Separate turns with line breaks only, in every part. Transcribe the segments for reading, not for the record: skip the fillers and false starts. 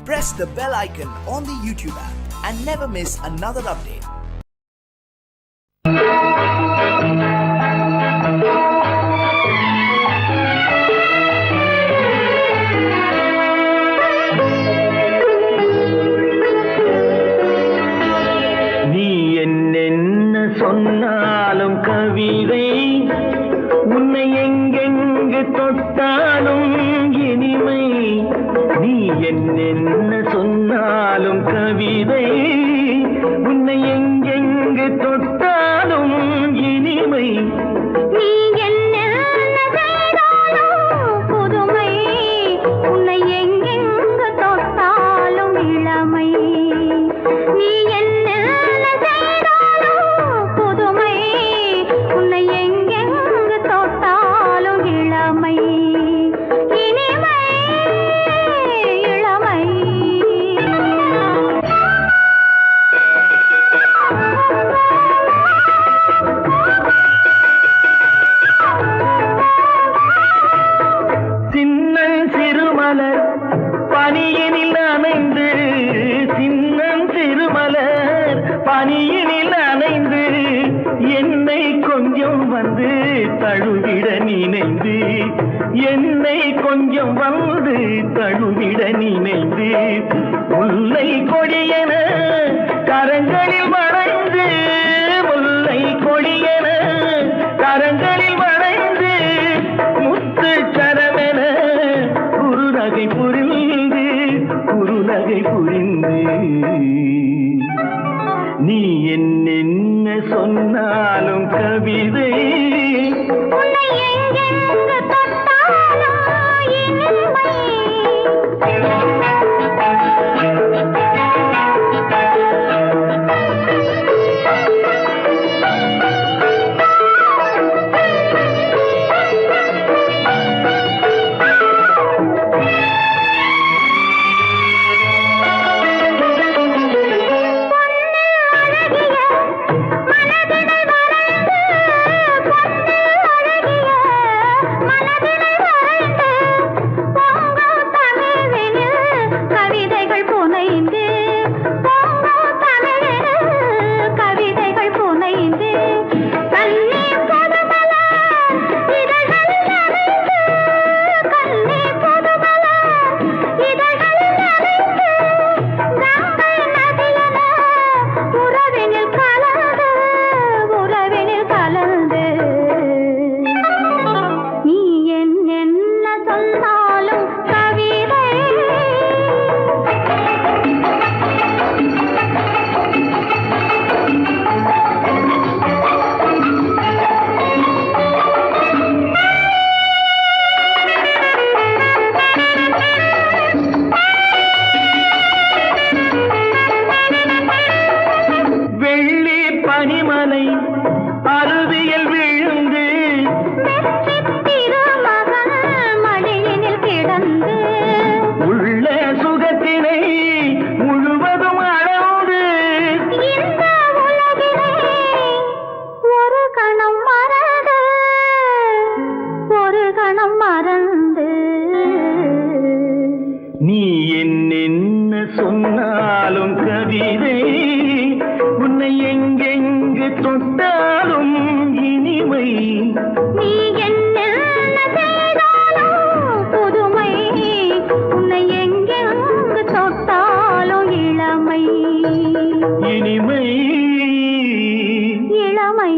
Press the bell icon on the YouTube app and never miss another update.
நீ என்ன சொன்னாலும் கவிதை உன்னை எங்கெங்கு தொட்டாலும் இனிமை. நீ என்ன சொன்னாலும் கவிதை உன்னை எங்கெங்கு தொட்டாலும் இனிமை.
நீ என்ன செய்தாலும் புதுமை, உன்னை எங்கெங்கு தொட்டாலும் இளமை. நீ என்ன செய்தாலும் புதுமை, உன்னை எங்கெங்கு தொட்டாலும் இளமை. இனிமை இளமை.
சின்னன் சிறுமலர் பனியினில் அணைந்து, சின்னன் சிறுமலர் பனியினில் அணைந்து என்னை கொஞ்சம் வந்து தழுவிட நினைந்து, என்னை கொஞ்சம் வந்து தழுவிட நினைந்து, முல்லை கொடியென கரங்களில் வளைந்து, முல்லை கொடியென கரங்களில் வளைந்து, முத்து சரமென குறுநகை புரிந்து, குறுநகை புரிந்து. நீ என்ன சொன்னாலும் கவிதை
உன்னை எங்கெங்கு தொட்டாலும் இனிமை. கவிதைகள் புனைந்து, பொங்கும் தமிழில் கவிதைகள் புனைந்து, கண்ணீர் பொதுமலர் இதழ்களில் நனைந்து, கண்ணீர் பொதுமலர் இதழ்களில் நனைந்து, கங்கை நதியென உறவினில் கலந்து, உறவினில் கலந்து. நீ என்ன சொன்னாலும் கவிதை.
வெள்ளி பனிமலை அருவியில் விழுந்து,
மெச்சித் திருமகன் மடியினில் கிடந்து,
உள்ள சுகத்தினை முழுவதும் அளந்து,
இந்த உலகிலே ஒரு கணம் மறந்து, ஒரு கணம் மறந்து.
நீ என்ன சொன்னாலும் கவிதை உன்னை எங்கெங்கு தொட்டாலும் இனிமை.
நீ என்ன செய்தாலும் புதுமை, உன்னை எங்கெங்கு தொட்டாலும் இளமை.
இனிமை
இளமை.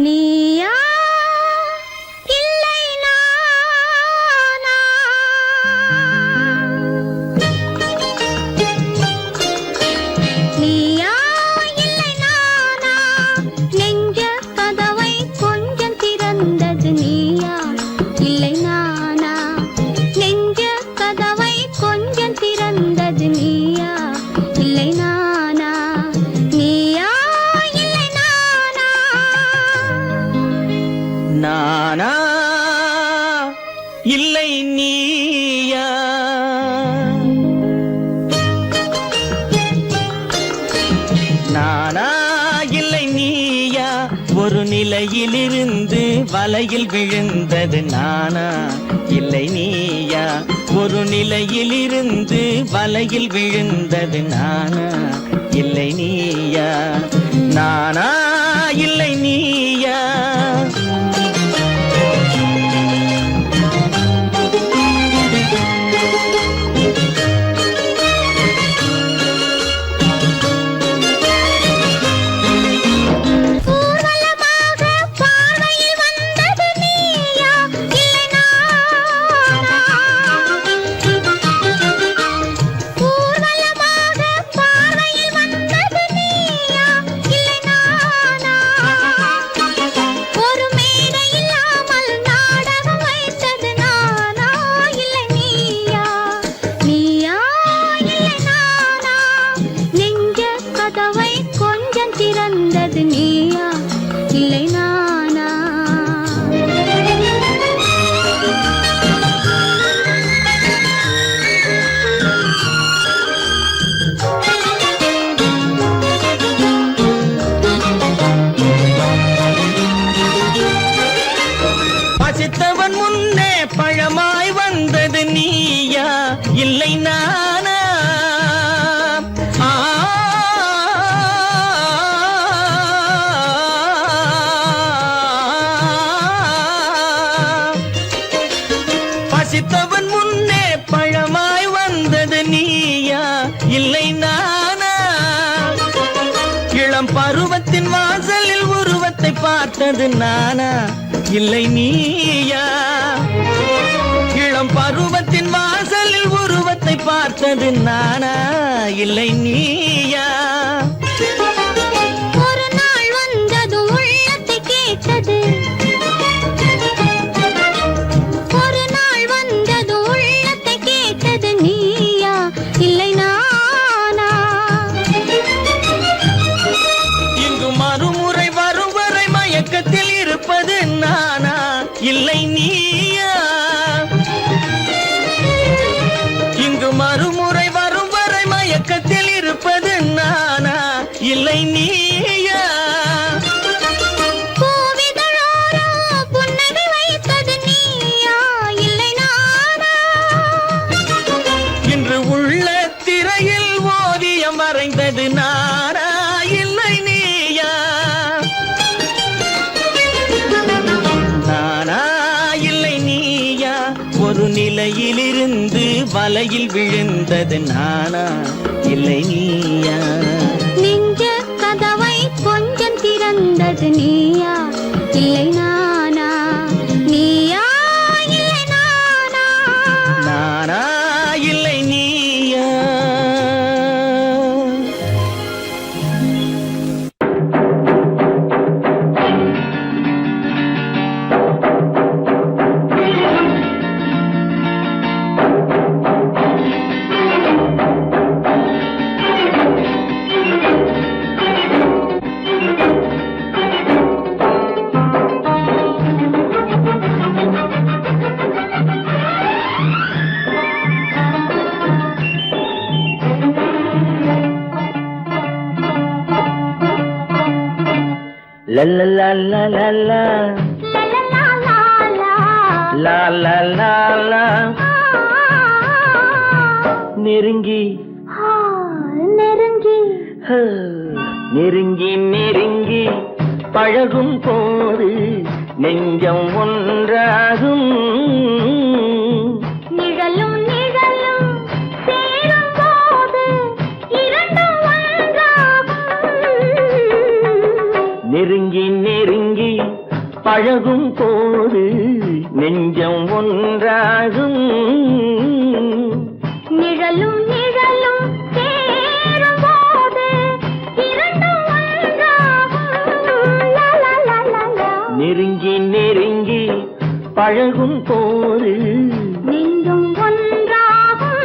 நீயா இல்லை நானா, நீயா இல்லை நானா, நெஞ்ச கதவை கொஞ்சம் திறந்தது நீயா இல்லை நானா.
இல்லை நீயா? நானா இல்லை நீயா? ஒரு நிலையிலிருந்து வலையில் விழுந்தது நானா இல்லை நீயா? ஒரு நிலையிலிருந்து வலையில் விழுந்தது நானா இல்லை நீயா? நானா இல்லை நீயா? பசித்தவன் முன்னே பழமாய் வந்தது நீயா இல்லை நானா? பசித்தவன் முன்னே பழமாய் வந்தது நீயா இல்லை நானா? இளம் பருவத்தின் வாசலில் உருவத்தை பார்த்தது நானா இல்லை நீயா? இளம் பருவத்தின் வாசலில் உருவத்தை பார்த்தது நானா இல்லை நீயா?
ஒரு நாள் வந்தது உள்ளத்தை கேட்டது, ஒரு நாள் வந்தது உள்ளத்தை கேட்டது நீயா இல்லை நானா?
இங்கு மறுமுறை வரும் வரை மயக்கத்தில் இருப்பது நானா இல்லை நீயா? இங்கு மறுமுறை வரும் வரை மயக்கத்தில் இருப்பது நானா இல்லை நீயா?
பூவிதழோரோ புன்னகை வைத்தது நீயா இல்லை நானா?
இன்று உள்ள திரையில் ஓவியம் வரைந்தது நானா இல்லை நீயா? நானா இல்லை நீயா? ஒரு நிலையிலிருந்து வலையில் விழுந்தது நானா இல்லை நீயா?
நெஞ்ச கதவை கொஞ்சம் திறந்தது நீயா இல்லை நானா? நீயா இல்லை நானா?
நானா இல்லை நீயா? La la la la la la
லா லா லா லா.
la la la la நெருங்கி
நெருங்கி
நெருங்கி நெருங்கி பழகும் போது நெஞ்சம் ஒன்றாகும்.
நிழலும் நிழலும் சேரும் போது இரண்டும் ஒன்றாகும்.
நெருங்கி நெருங்கி பழகும் போது நெஞ்சம் ஒன்றாகும்.
நிழலும் நிழலும் சேரும் போது இரண்டும் ஒன்றாகும். லா லா லா லா லா.
நெருங்கி நெருங்கி பழகும் போது
நெஞ்சும் ஒன்றாகும்.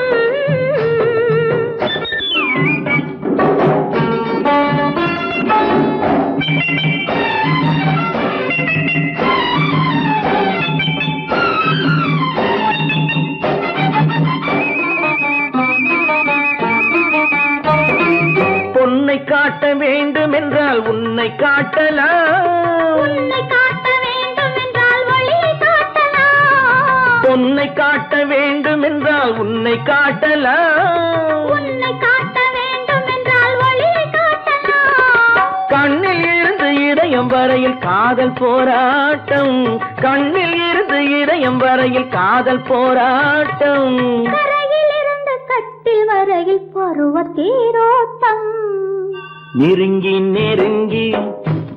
காட்டலாம்.
உன்னை காட்ட வேண்டும் என்றால் வழியை காட்டலாம்.
பொன்னை காட்ட வேண்டும் என்றால் உன்னை காட்டலாம்.
உன்னை காட்ட வேண்டும் என்றால் வழியை காட்டலாம்.
கண்ணில் இருந்து இதயம் வரையில் காதல் போராட்டம். கண்ணில் இருந்து இதயம் வரையில் காதல் போராட்டம்.
கரையில் இருந்து கட்டில் வரையில் பருவ தேரோட்டம்.
நெருங்கி நெருங்கி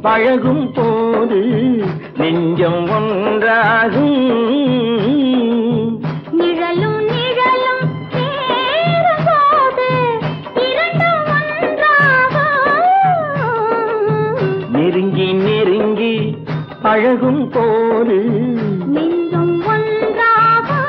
பழகும் போது நெஞ்சம் ஒன்றாகும்.
நிழலும் நிழலும் சேரும்போது இரண்டும் ஒன்றாகும்.
நெருங்கி நெருங்கி பழகும் போது
நெஞ்சும் ஒன்றாகும்.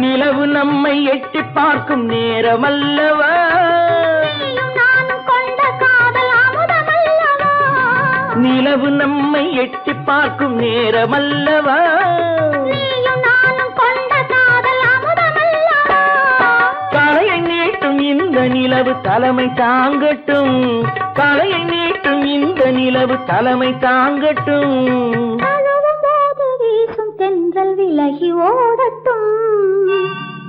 நிலவு நம்மை எட்டி பார்க்கும் நேரமல்லவா.
நீயும் நானும் கொண்ட காதல் அமுதமல்லவா.
நிலவு நம்மை எட்டி பார்க்கும் நேரமல்லவா.
நீயும் நானும் கொண்ட காதல் அமுதமல்லவா.
கலையை நீட்டும் இந்த நிலவு தலைமை தாங்கட்டும். கலையை நீட்டும் இந்த நிலவு தலைமை தாங்கட்டும்.
தழுவும் போது வீசும் தென்றல் விலகி ஓடட்டும்.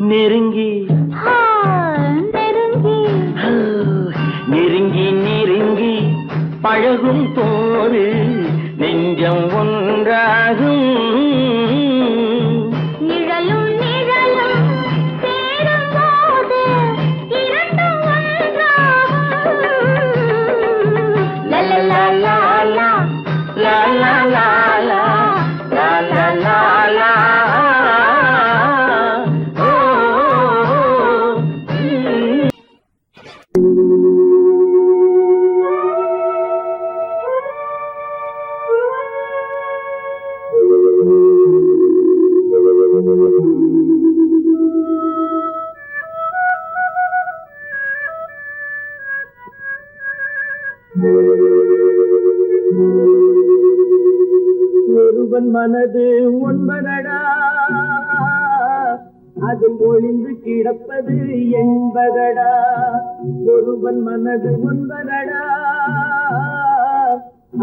நெருங்கி
ஆ, நெருங்கி
நெருங்கி நெருங்கி பழகும் போது நெஞ்சம் ஒன்றாகும்.
நிழலும் நிழலும் சேரும்போது இரண்டும் ஒன்றாகும். லலலலலா,
லா லா லா லா லா லா லா லா. ஓ, ஒருவன் மனது ஒன்பதடா, அதில் ஒளிந்து கிடப்பது என்பதடா. ஒருவன் மனது ஒன்பதடா,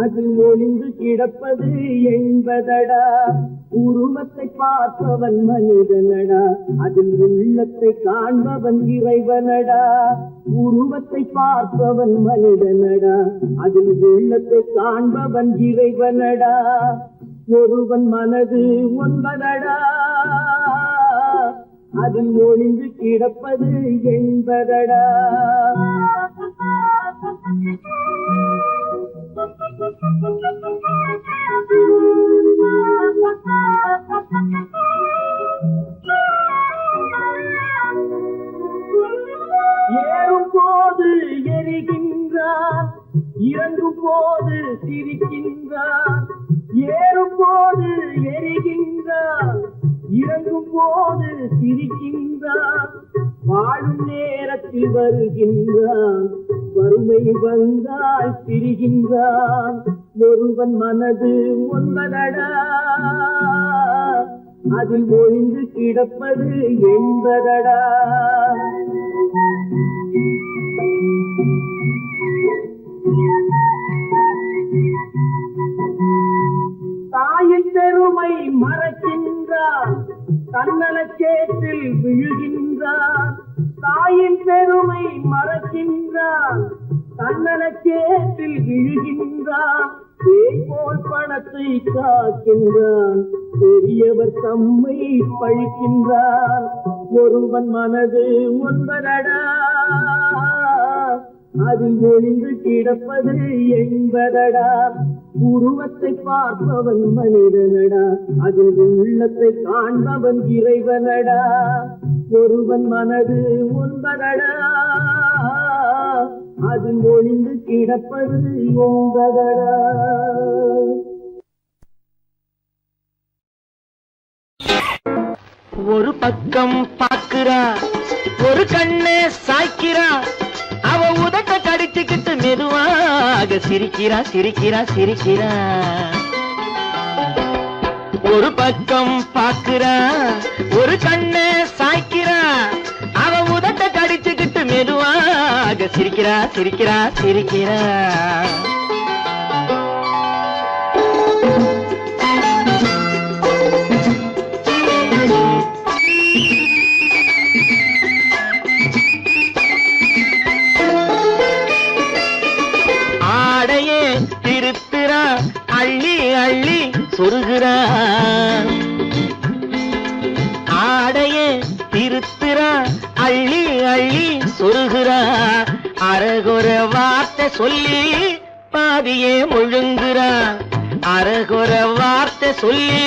அதில் ஒளிந்து கிடப்பது என்பதடா. உருவத்தை பார்ப்பவன் மனிதனடா, அதில் உள்ளத்தை காண்பவன் இறைவனடா. உருவத்தை பார்ப்பவன் மனிதனடா, அதில் உள்ளத்தை காண்பவன் இறைவனடா. ஒருவன் மனது ஒன்பதடா, அதில் ஒளிந்து கிடப்பது என்பதடா. ஏறும் போது எரிகின்றான், இறங்கும் போது சிரிக்கின்றான். ஏறும் போது எரிகின்றான், இறங்கும் போது சிரிக்கின்றான். வாழும் நேரத்தில் வருகின்றான், வறுமை வந்தால் பிரிகின்றான். ஒருவன் மனது ஒன்பதடா, அதில் ஒளிந்து கிடப்பது என்பதடா. தாயின் பெருமை மறக்கின்றான், தன்னலச்சேற்றில் விழுகின்றான். தாயின் பெருமை மறக்கின்றான், தன்னலச்சேற்றில் விழுகின்றான். பேய் போல் பணத்தை காக்கின்றான், பெரியவர் தம்மை பழிக்கின்றான். ஒருவன் மனது ஒன்பதடா, அதில் ஒளிந்து கிடப்பது என்பதடா. உருவத்தை பார்ப்பவன் மனிதனடா, அதில் உள்ளத்தை காண்பவன் இறைவனடா. ஒருவன் மனது ஒன்பதடா, அதில் ஒளிந்து கிடப்பது என்பதடா. ஒரு பக்கம் பார்க்கிறா, ஒரு ஒரு கண்ணே சாய்க்கிறா, அவ உதட்ட கடிச்சுக்கிட்டு மெதுவாக சிரிக்கிறா சிரிக்கிறா சிரிக்கிறா. ஒரு பக்கம் பாக்குறா, ஒரு கண்ணே சாய்க்கிறா, அவ உதட்ட கடிச்சுக்கிட்டு மெதுவாக சிரிக்கிறா சிரிக்கிறா சிரிக்கிறா. ஆடையே திருத்துறா, அள்ளி அள்ளி சொருகிறா. ஆடையே திருத்துறா, அள்ளி அள்ளி சொருகிறா. அரகுற வார்த்தை சொல்லி பாதியே முழுங்குறா. அரகுற வார்த்தை சொல்லி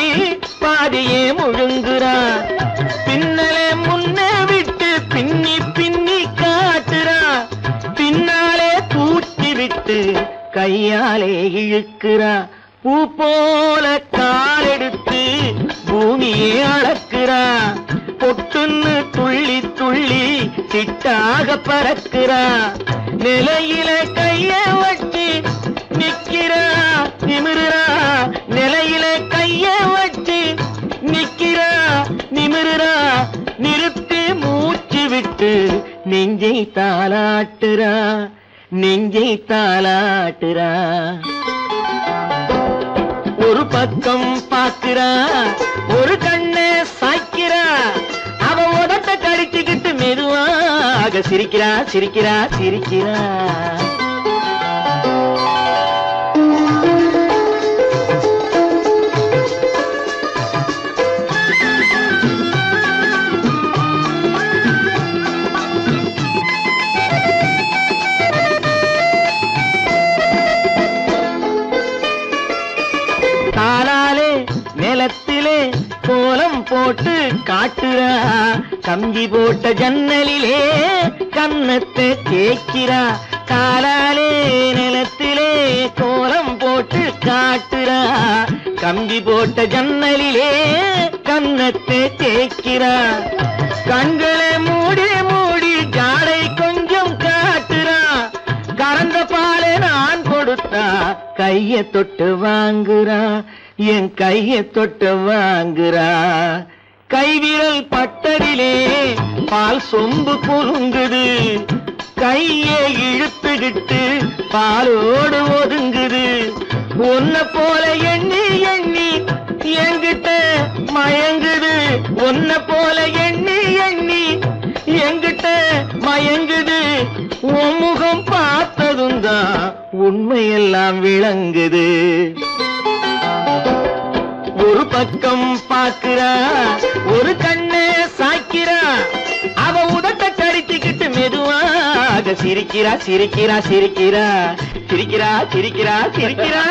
பாதியே முழுங்குறா. பின்னலே முன்னே விட்டு பின்னி பின்னி காட்டுறா. பின்னாலே தூக்கி விட்டு கையாலே இழுக்கிறா. பூ போல காலெடுத்து பூமியே அளக்கிறா. பொட்டுன்னு துள்ளி துள்ளி சிட்டாக பறக்கிறா. நிலையில கைய வச்சு நிக்கிறா நிமிருறா. நிலையில கைய வச்சு நிக்கிறா நிமிருறா. நிறுத்தி மூச்சு விட்டு நெஞ்சை தாலாட்டுறா நெஞ்சை தாலாட்டுறா. ஒரு பக்கம் பாக்குறா, ஒரு கண்ணே சாய்க்கிறா, அவ உதட்ட கடிச்சுக்கிட்டு மெதுவாக சிரிக்கிறா சிரிக்கிறா சிரிக்கிறா. காலாலே நிலத்திலே கோலம் போட்டு காட்டுறா. கம்பி போட்ட ஜன்னலிலே கன்னத்தை தேய்க்கிறா. காலாலே நிலத்திலே கோலம் போட்டு காட்டுறா. கம்பி போட்ட ஜன்னலிலே கன்னத்தை தேய்க்கிறா. கண்களை மூடி மூடி ஜாடை கொஞ்சம் காட்டுறா. கறந்த பாலை நான் கொடுத்தா கைய தொட்டு வாங்குறா. என் கைய தொட்டு வாங்குறா. கைவிரல் பட்டதிலே பால் சொம்பு குலுங்குது. கையை இழுத்துக்கிட்டு பாலோடு ஒதுங்குது. ஒன்ன போல எண்ணி எண்ணி என்கிட்ட மயங்குது. ஒன்ன போல எண்ணி எண்ணி என்கிட்ட மயங்குது. உன் முகம் பார்த்ததும் தான் உண்மையெல்லாம் விளங்குது. ஒரு பக்கம் பாக்குறா, ஒரு கண்ணே சாய்க்கிறா, அவ உதட்ட கடிச்சுக்கிட்டு மெதுவாக சிரிக்கிறா சிரிக்கிறா சிரிக்கிறா சிரிக்கிறா சிரிக்கிறா சிரிக்கிறா.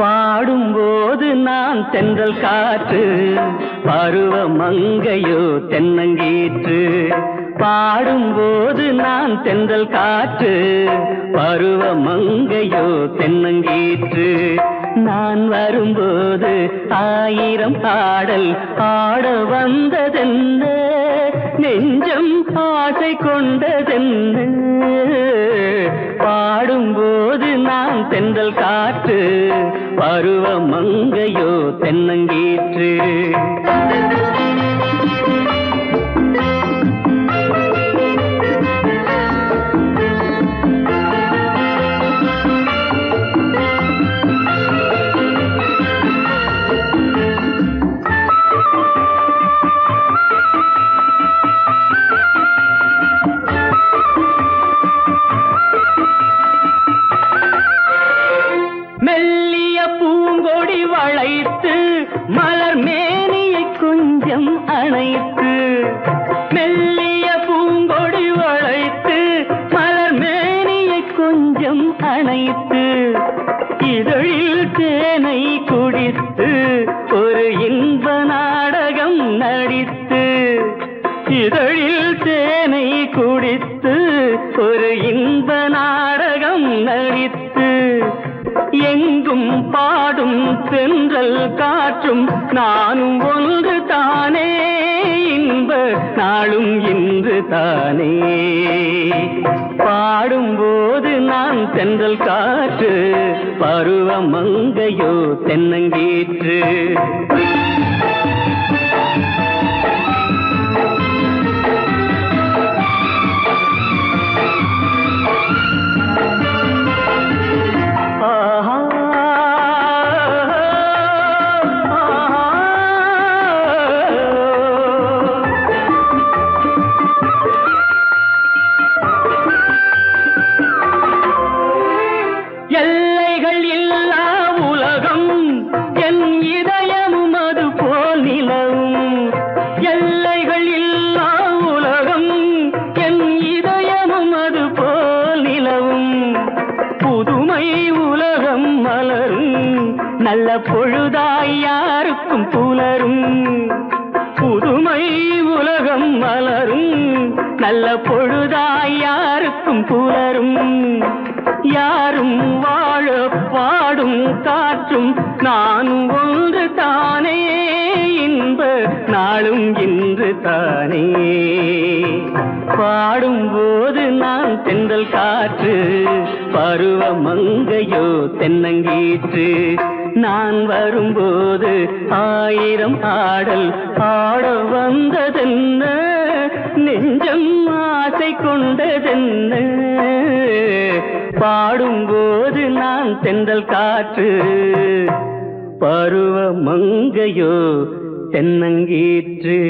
பாடும்போது நான் தென்றல் காற்று, பருவ மங்கையோ தென்னங்கீற்று. பாடும்போது நான் தென்றல் காற்று, பருவ மங்கையோ தென்னங்கீற்று. நான் வரும்போது ஆயிரம் பாடல் ஆட வந்ததென்ன, நெஞ்சம் ஆசை கொண்டதென்ன. பாடும்போது நான் தென்றல் காற்று, பருவ மங்கையோ தென்னங்கீற்று. மலர் மேனியை கொஞ்சம் அணைத்து மெல்லிய பூங்கொடி வளைத்து மலர் மேனியை கொஞ்சம் அணைத்து இதழில் தேனை குடித்து ஒரு இன்ப நாடகம் நடித்து இதழில் தேனை குடித்து ஒரு இன்ப நாடகம் நடித்து எங்கும் பாடும் தென்றல் காற்றும் நானும் ஒன்று தானே இன்ப நாளும் இன்று தானே பாடும்போது நான் தென்றல் காற்று பருவ மங்கையோ தென்னங்கீற்று எல்லைகள் இல்லா உலகம் என் இதயமும் அது போல் நிலவும் எல்லைகள் இல்லா உலகம் என் இதயமும் அது போல் நிலவும் புதுமை உலகம் மலரும் நல்ல பொழுதாய் யாருக்கும் புலரும் புதுமை உலகம் மலரும் நல்ல பொழுதாய் யாருக்கும் புலரும் யாரும் வாழ பாடும் காற்றும் நானும் ஒன்று தானே இன்ப நாளும் இன்று தானே பாடும்போது நான் தென்றல் காற்று பருவ மங்கையோ தென்னங்கீற்று நான் வரும்போது ஆயிரம் ஆடல் ஆட வந்ததென்ன நெஞ்சம் ஆசை கொண்டதென்ன பாடும்போது நான் தென்றல் காற்று பருவ மங்கையோ தென்னங்கீற்று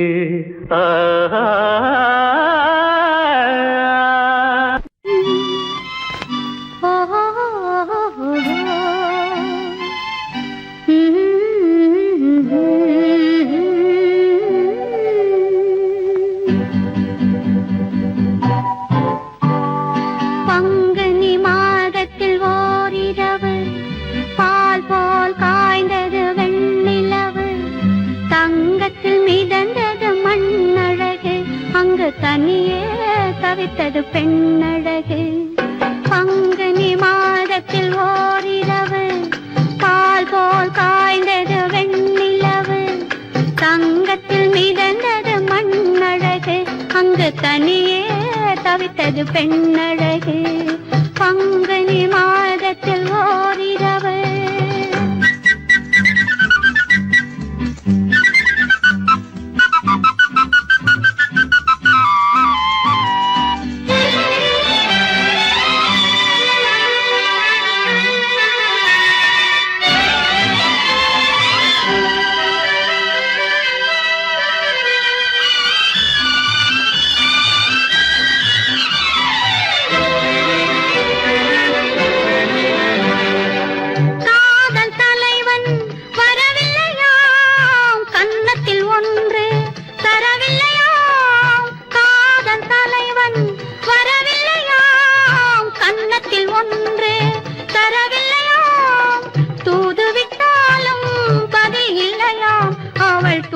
ஆஹா
தனியே தவித்தது பெண்ணழகு பங்குனி மாதத்தில் ஓரிரவு பால் போல் காய்ந்தது வெண்ணிலவு தங்கத்தில் மிதந்தது மண்ணழகு அங்கு தனியே தவித்தது பெண்ணழகு பங்குனி மாதத்தில் ஓரிரவு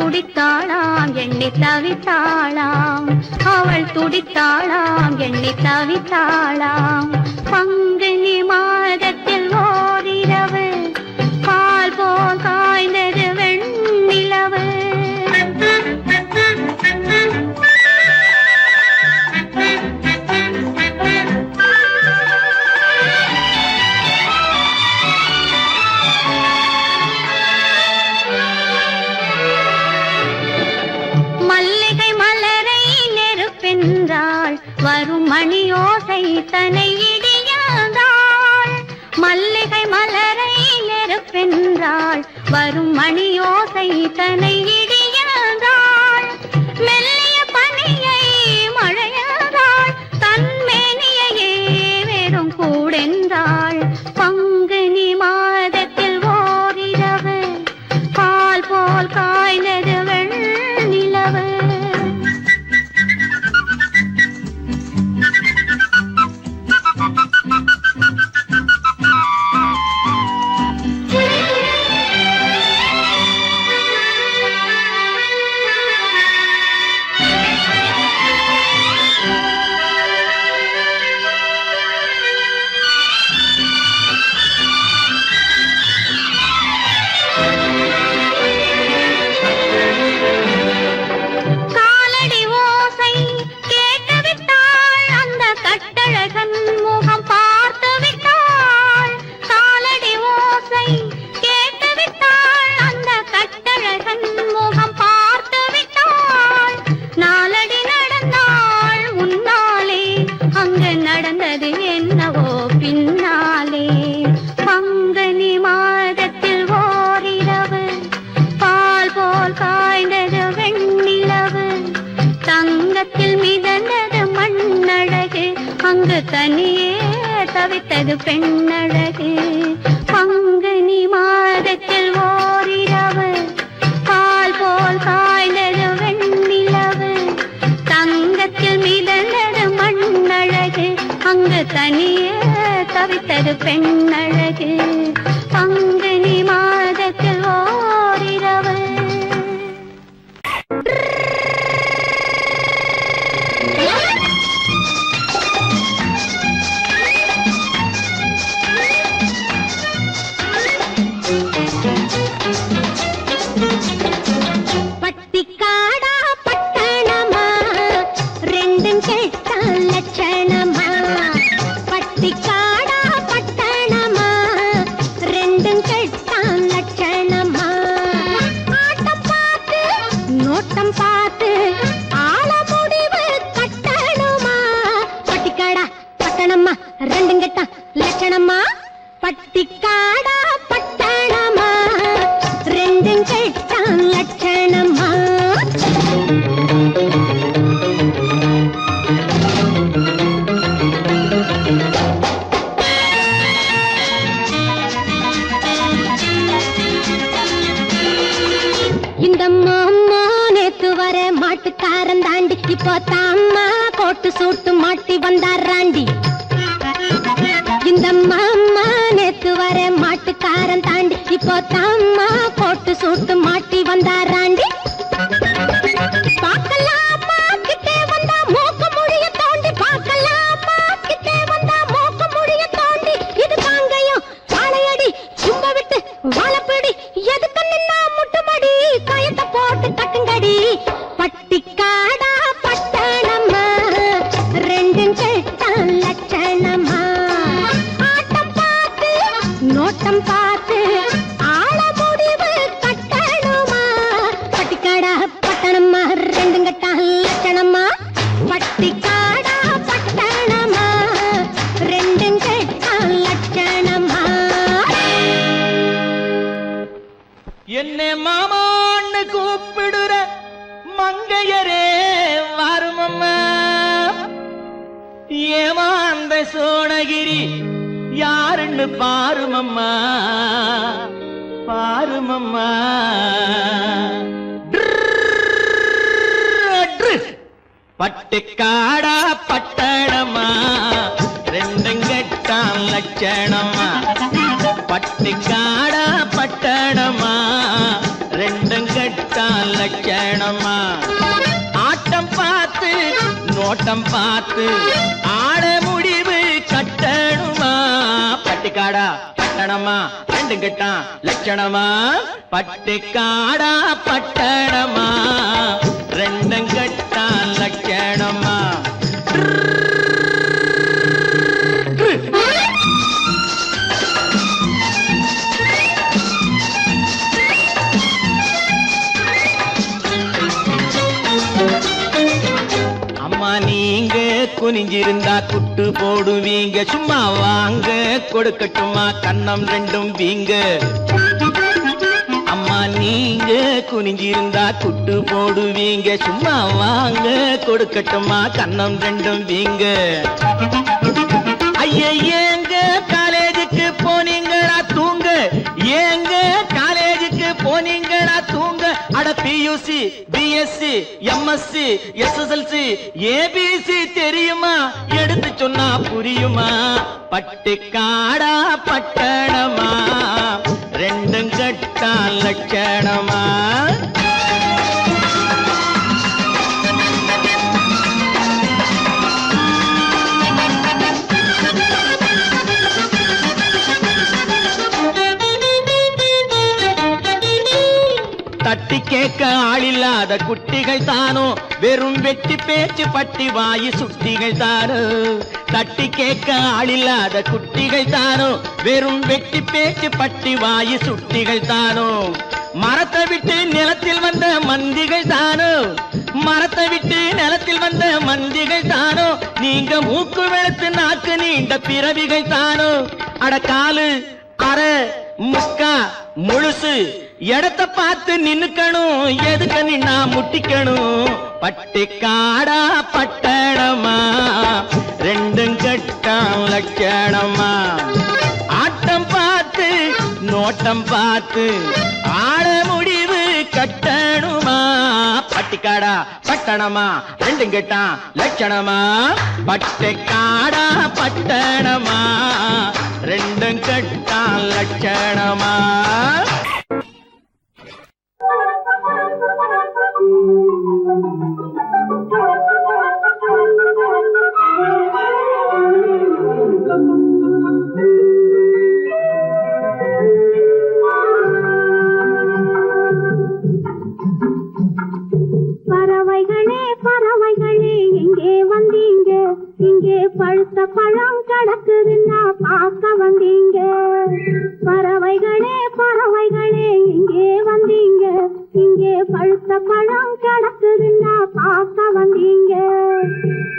துடித்தாளாம் எண்ணி தவித்தாளாம் அவள் துடித்தாளாம் எண்ணி தவித்தாளாம் பங்குனி மாதத்தில் ஓரிரவு பால் போல் காய்ந்தது வெண்ணிலவு வரும் மணியோசை தனை இடியாதாள் மல்லிகை மலரை நெருப்பென்றாள் வரும் மணியோசை தனை இடியாதாள் மெல்லிய பனியை மழையாதாள் தன்மேனியையே வெறும் கூடென்றாள் பங்குனி மாதத்தில் ஓரிரவு பால் போல் காலடி ஓசை கேட்டுவிட்டாள் அந்த கட்டழகன் முகம் பார்த்து விட்டாள். காலடி ஓசை கேட்டுவிட்டாள் அந்த கட்டழகன் முகம் பார்த்து விட்டாள். நாலடி நடந்தாள் முன்னாலே, அங்கு நடந்தது என்னவோ பின்னாலே. பங்குனி மாதத்தில் ஓரிரவு, பால் போல் காய்ந்தது வெண்ணிலவு. தங்கத்தில் மிதந்தது மண்ணழகு, அங்கு தனியே தவித்தது பெண்ணழகு. பங்குனி மாதத்தில் ஓரிரவு, பால் போல் காய்ந்தது வெண்ணிலவு. தங்கத்தில் மிதந்தது மண்ணழகு, அங்கு தனியே தவித்தது பெண்ணழகு. பங்குனி மாதத்தில் ஓரிரவு. பட்டிக்காடா பட்டணமா, ரெண்டும் கெட்ட லட்சணமா. பட்டிக்காடா பட்டணமா, ரெண்டும் கெட்ட லட்சணமா. ஆட்டம் பார்த்து நோட்டம் பார்த்து ஆள முடிவு கட்டணுமா. பட்டிக்காடா பட்டணமா, ரெண்டும் கெட்ட லட்சணமா. பட்டிக்காடா பட்டணமா, ரெண்டும் கெட்ட லட்சணமா. இந்த மாமா நேத்து வர மாட்டுக்காரன் தாண்டி, இப்போ தாமா கோட்டு சூட்டு மாட்டி வந்தாராண்டி. இந்த மாமா நேத்து வர மாட்டுக்காரன் தாண்டி, இப்போ தாமா கோட்டு சூட்டு மாட்டி வந்தாராண்டி. பார்க்கலாமா கிட்டே வந்தா மூக்க முடிய தோண்டி, பார்க்கலாமா கிட்டே வந்தா மூக்க முடிய தோண்டி. இது காங்கையும் வாழையடி, சும்ப விட்டு வாழப்பிடி, எதுக்கு நின்னா முட்டுமடி, கயத்தை போட்டு கட்டுங்கடி. பட்டிக்காடா பட்டணமா, ரெண்டும் கெட்ட லட்சணமா. ஆட்டம் பார்த்து நோட்டம் பார்த்து ஆள முடிவு கட்டணுமா. பட்டிக்காடா பட்டணமா, ரெண்டும் கெட்ட லட்சணமா. பட்டிக்காடா பட்டணமா, ரெண்டும் கெட்ட லட்சணமா.
என்னை மாமான்னு கூப்பிடுற மங்கையரே வருமம்மா. ஏமாந்த சோழகிரி யாருன்னு பாருமம்மா, பாருமம்மா. பட்டிக்காடா பட்டணமா, ரெண்டும் கெட்ட லட்சணமா. பட்டிக்காடா பட்டணமா, ரெண்டும் கெட்ட லட்சணமா. ஆட்டம் பார்த்து நோட்டம் பார்த்து ஆட முடிவு கட்டணுமா. பட்டிக்காடா பட்டணமா, ரெண்டும் கெட்ட லட்சணமா. பட்டிக்காடா பட்டணமா, ரெண்டும் கெட்ட லட்சணமா. அம்மா நீங்க குனிஞ்சிருந்தா குட்டு போடுவீங்க, சும்மா வாங்க கொடுக்கட்டுமா கண்ணம் ரெண்டும் வீங்க. அம்மா நீங்க குனிஞ்சிருந்தா குட்டு போடுவீங்க, சும்மா வாங்க கொடுக்கட்டுமா கண்ணம் ரெண்டும் வீங்க. ஐயா ஏங்க காலேஜுக்கு போனீங்களா தூங்க, ஏங்க காலேஜுக்கு போனீங்களா தூங்க. அட PUC BSc MSc SSLC ABC தெரியுமா, எடுத்து சொன்னா புரியுமா. பட்டிக்காடா பட்டணமா, ரெண்டும் கெட்ட லட்சணமா. தட்டி கேட்க ஆளில்லாத குட்டிகள் தானோ, வெறும் வெட்டி பேச்சு பட்டி வாயி சுட்டிகள் தானோ. தட்டி கேட்க ஆளில்லாத குட்டிகள் தானோ, வெறும் வெட்டி பேச்சு பட்டி வாயி சுட்டிகள் தானோ. மரத்தை விட்டு நிலத்தில் வந்த மந்திகள் தானோ, மரத்தை விட்டு நிலத்தில் வந்த மந்திகள் தானோ. நீங்க மூக்கு வெளுத்து நாக்கு நீண்ட பிறவிகள் தானோ. அடக்காலு அரை முக்கா முழுசு இடத்த பார்த்து நின்னுக்கணும், எதுக்கு நின்னா முட்டிக்கணும். பட்டிக்காடா பட்டணமா ரெண்டும் கட்டம் லட்சணமா. ஆட்டம் பார்த்து நோட்டம் பார்த்து ஆட முடிவு கட்டணுமா. பட்டிக்காடா பட்டணமா ரெண்டும் கெட்டான் லட்சணமா. பட்டிக்காடா பட்டணமா ரெண்டும் கெட்டான் லட்சணமா.
பறவைகளே பறவைகளே எங்கே வந்தீங்க, இங்கே பழுத்த பழம் கிடக்குதுன்னா பார்க்க வந்தீங்க. பறவைகளே பறவைகளே எங்கே வந்தீங்க, இங்கே பழுத்த பழம் கிடக்குதுன்னா பார்க்க வந்தீங்க.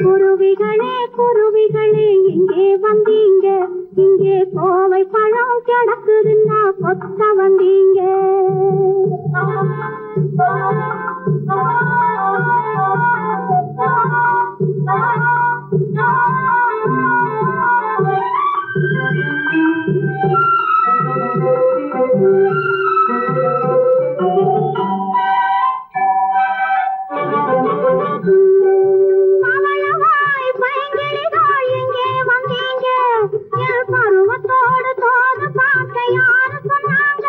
குருவிகளே குருவிகளே எங்கே வந்தீங்க, இங்கே கோவை பழம் கிடக்குதுன்னா கொத்த வந்தீங்க. பவளவாய் பைங்கிளிகள் எங்கே வந்தீங்க, என் பருவத்தோடு தோது பார்க்க யாரு சொன்னாங்க.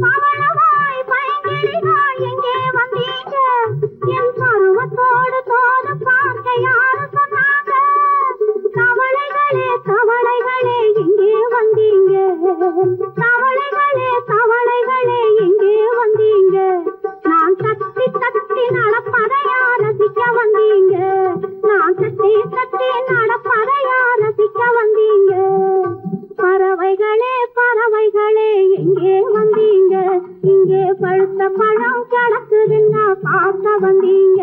பவளவாய் பைங்கிளிகள் எங்கே வந்தீங்க, என் பருவத்தோடு தோது பார்க்க யாரு சொன்னாங்க. தவளைகளே தவளைகளே எங்கே வந்தீங்க, தவளைகளே தவளைகளே எங்கே வந்தீங்க. நான் தட்டி தட்டி நடப்பதையா ரசிக்க வந்தீங்க, நான் தட்டி தட்டி நடப்பதையா ரசிக்க வந்தீங்க. பறவைகளே பறவைகளே எங்கே வந்தீங்க, இங்கே பழுத்த பழம் கிடக்குதுன்னா பார்க்க வந்தீங்க.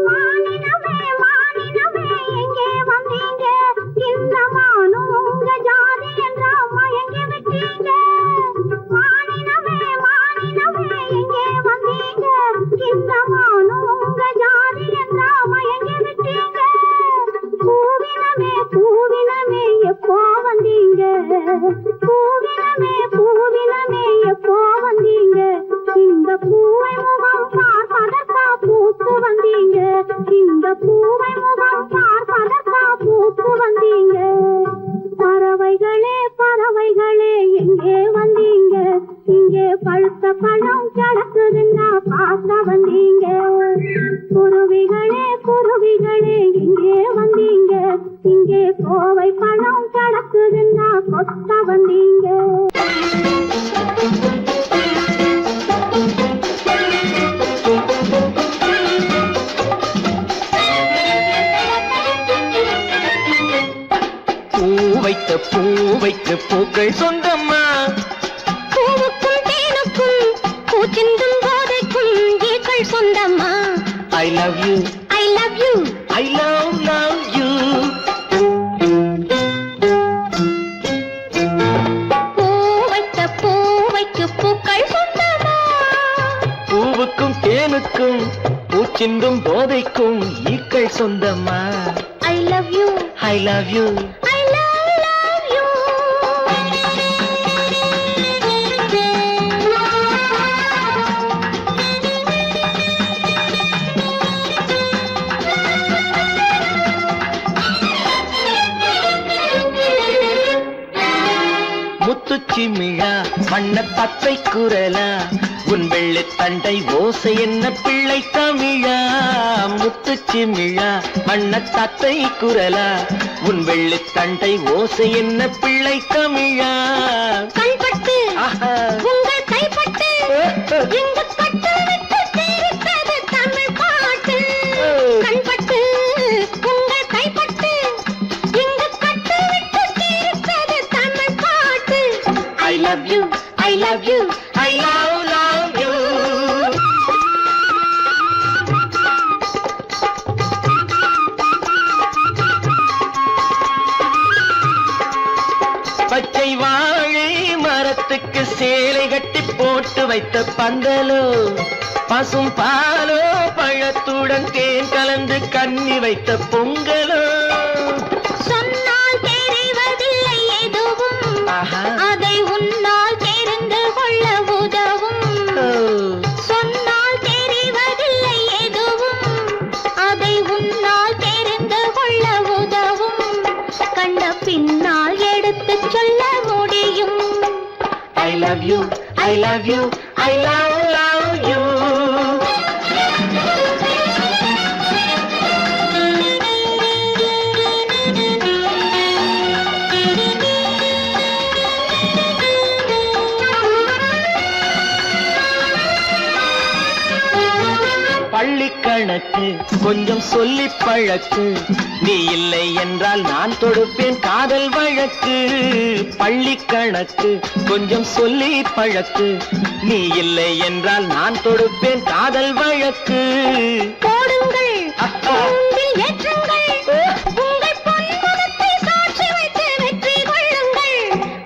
மானினமே மானினமே எங்கே வந்தீங்க, இந்த மானும் உங்க ஜாதி என்ற மயங்கி விட்டீங்க. மானினமே மானினமே எங்கே வந்தீங்க, இந்த மானும் உங்க ஜாதி என்ற மயங்கி விட்டீங்க. பூவினமே பூவினமே எப்போ வந்தீங்க, பூவினமே பூவினமே எப்போ வந்தீங்க. இந்த பூவை முகம் பார்ப்பதற்கா பூத்து வந்தீங்க, இந்த பூவை முகம் பார்ப்பதற்கா பூத்து வந்தீங்க. பறவைகளே பறவைகளே எங்கே வந்தீங்க, இங்கே பழுத்த பழம் கிடக்குதுன்னா பார்க்க வந்தீங்க. குருவிகளே குருவிகளே எங்கே வந்தீங்க, இங்கே கோவை பழம் கிடக்குதுன்னா கொத்த வந்தீங்க.
பூவைக்கு பூக்கள் சொந்தம்மா.
பூவுக்கும் தேனுக்கும் பூச்சிந்தும் போதைக்கும் ஈக்கள் சொந்தம்மா.
I love you,
I love you,
I love you.
பூவைக்கு பூக்கள் சொந்தமா.
பூவுக்கும் தேனுக்கும் பூச்சிந்தும் போதைக்கும் ஈக்கள் சொந்தம்மா.
I love you,
I love you.
I love you.
முத்துச்சிமிழா வண்ண பச்சை குரலா உன் வெள்ளை தண்டை ஓசை என்ன பிள்ளை தமிழா முத்துச்சிமிழா வண்ண தத்தை குரலா உன் வெள்ளை தண்டை ஓசை என்ன பிள்ளை தமிழா
கண்பட்டு உங்கள் கைப்பட்டு இங்கு கட்டு விட்டு தீர்த்தது தமிழ் பாட்டு கண்பட்டு உங்கள் கைப்பட்டு இங்கு கட்டு விட்டு தீர்த்தது தமிழ் பாட்டு I love you I love you I love you
பச்சை வாழை மரத்துக்கு சேலை கட்டி போட்டு வைத்த பந்தலோ பசும் பாலோ பழத்துடன் தேன் கலந்து கண்ணி வைத்த பொங்கலோ
சொன்னால் தெரிவதில்லை எதுவும் அதை உன்னால் தெரிந்து கொள்ள உதவும் சொன்னால் தெரிவதில்லை எதுவும் அதை உன்னால் தெரிந்து கொள்ள உதவும் கண்ட பின்னால் எடுத்து சொல்ல முடியும்
I love you I love you I love you பள்ளிக்கணக்கு கொஞ்சம் சொல்லி பழக்கு நீ இல்லை என்றால் நான் தொடுப்பேன் காதல் வழக்கு பள்ளிக்கணக்கு கொஞ்சம் சொல்லி பழக்கு நீ இல்லை என்றால் நான் தொடுப்பேன் காதல் வழக்கு
போடுங்கள் கூண்டில் ஏற்றுங்கள் உங்கள் பொன்முகத்தை சாட்சி வைத்து வெற்றி கொள்ளுங்கள்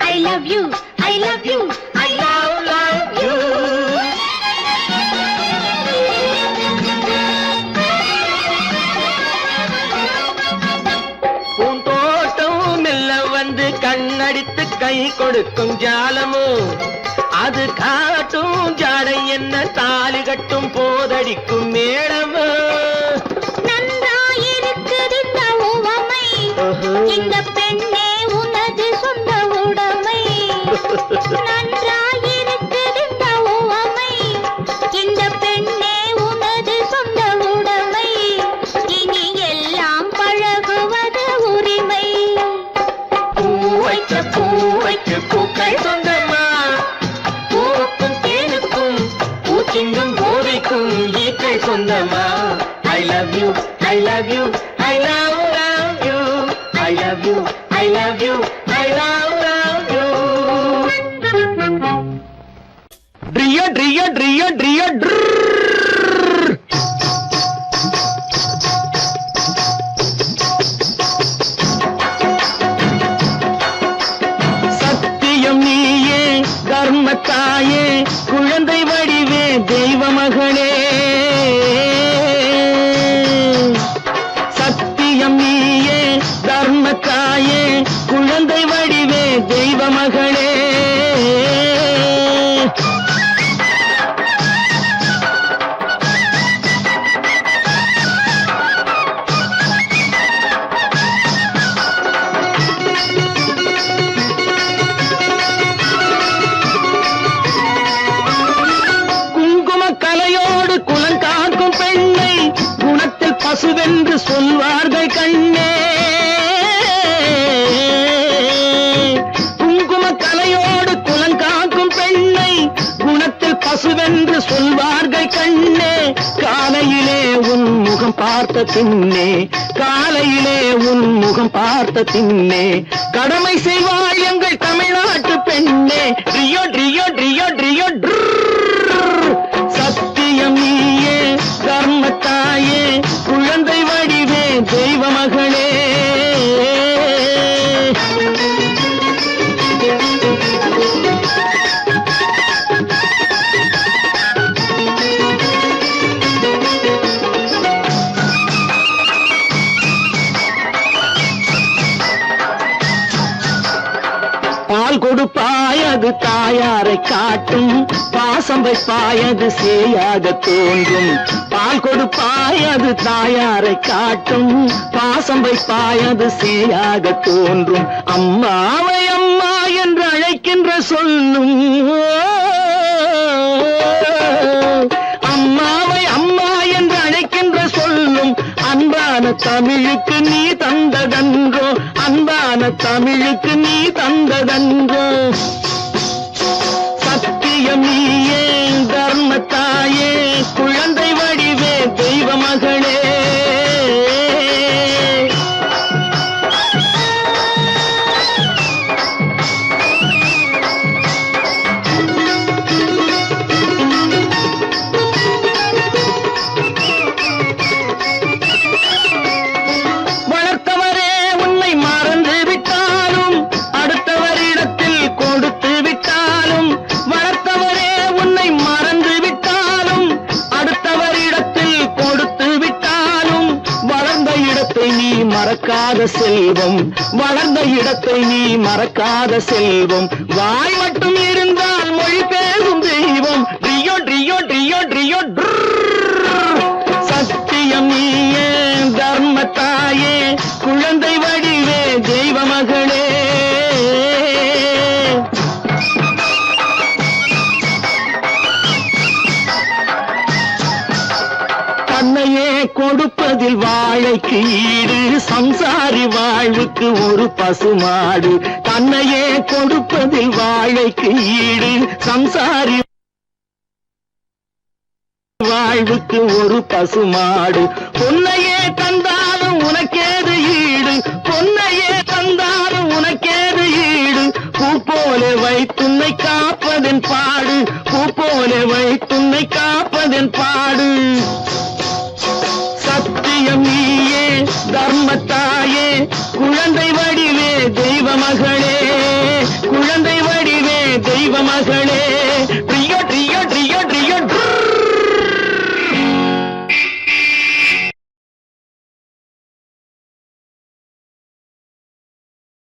I love you I love you I love you
பூந்தோட்டம் மெல்ல வந்து கண்ணடித்து கை கொடுக்கும் ஜாலமோ அது காட்டும் ஜாடை என்ன தாலி கட்டும் போதடிக்கும் மேடமோ
நன்றாயிருக்குது இந்த உவமை இந்த பெண்ணே உனது சொந்த உடைமை நன்றாயிருக்குது இந்த உவமை இந்த பெண்ணே உனது சொந்த உடைமை இனி எல்லாம் பழகுவது உரிமை
பூவைக்கு பூக்கள் சொந்தமா பூவுக்கும் தேனுக்கும் பூச்சிங்கும் போதைக்கும் ஈக்கள் சொந்தமா I love you I love you I love you I love you I love you I love you Drio drio drio drio சத்தியம் நீயே தர்மத்தாயே குழந்தை வடிவே தெய்வ மகளே சத்தியம் நீயே தர்மத்தாயே குழந்தை வடிவே தெய்வ மகளே கலையோடு குலங்காக்கும் பெண்ணை குணத்தில் பசுவென்று சொல்வார்கள் கண்ணே குங்கும கலையோடு குலங்காக்கும் பெண்ணை குணத்தில் பசுவென்று சொல்வார்கள் கண்ணே காலையிலே உன் முகம் பார்த்த பின்னே காலையிலே உன் முகம் பார்த்த பின்னே கடமை செய்வாள் எங்கள் தமிழ்நாட்டு பெண்ணே ட்ரியோ ட்ரியோ ட்ரியோ ட்ரியோ சத்தியம் நீயே தர்மத்தாயே குழந்தை வடிவே தெய்வ மகளே பால் கொடுப்பாய் அது தாயாரை காட்டும் பாசம் வைப்பாய் அது சேயாக தோன்றும் பால் கொடுப்பாய் அது தாயாரை காட்டும் பாசம் வைப்பாய் அது சேயாக தோன்றும் அம்மாவை அம்மா என்று அழைக்கின்ற தமிழுக்கு நீ தந்ததன்றோ அன்பான தமிழுக்கு நீ தந்ததன்றோ சத்தியம் நீயே தர்மத்தாயே குழந்தை வடிவே தெய்வ மகளே மறக்காத செல்வம் வளர்ந்த இடத்தை நீ மறக்காத செல்வம் வாய் மட்டும் இருந்தால் மொழி பேசும் தெய்வம் ட்ரியோ ட்ரியோ ட்ரியோ ட்ரியோ சத்தியம் நீயே தர்மத்தாயே குழந்தை வடிவே தெய்வ மகளே தன்னையே கொடுப்பதில் வாழைக்கு ஈடு சம்சாரி வாழ்வுக்கு ஒரு பசுமாடு தன்னையே கொடுப்பதில் வாழைக்கு ஈடு சம்சாரி வாழ்வுக்கு ஒரு பசுமாடு பொன்னையே தந்தாலும் உனக்கேது ஈடு பொன்னையே தந்தாலும் உனக்கேது ஈடு பூ போல வைத்துன்னை காப்பதன் பாடு பூ போல வைத்துன்னை காப்பதன் பாடு சத்தியம் நீயே தர்மத்தாயே குழந்தை வடிவே தெய்வ மகளே குழந்தை வடிவே தெய்வ மகளே பிரிய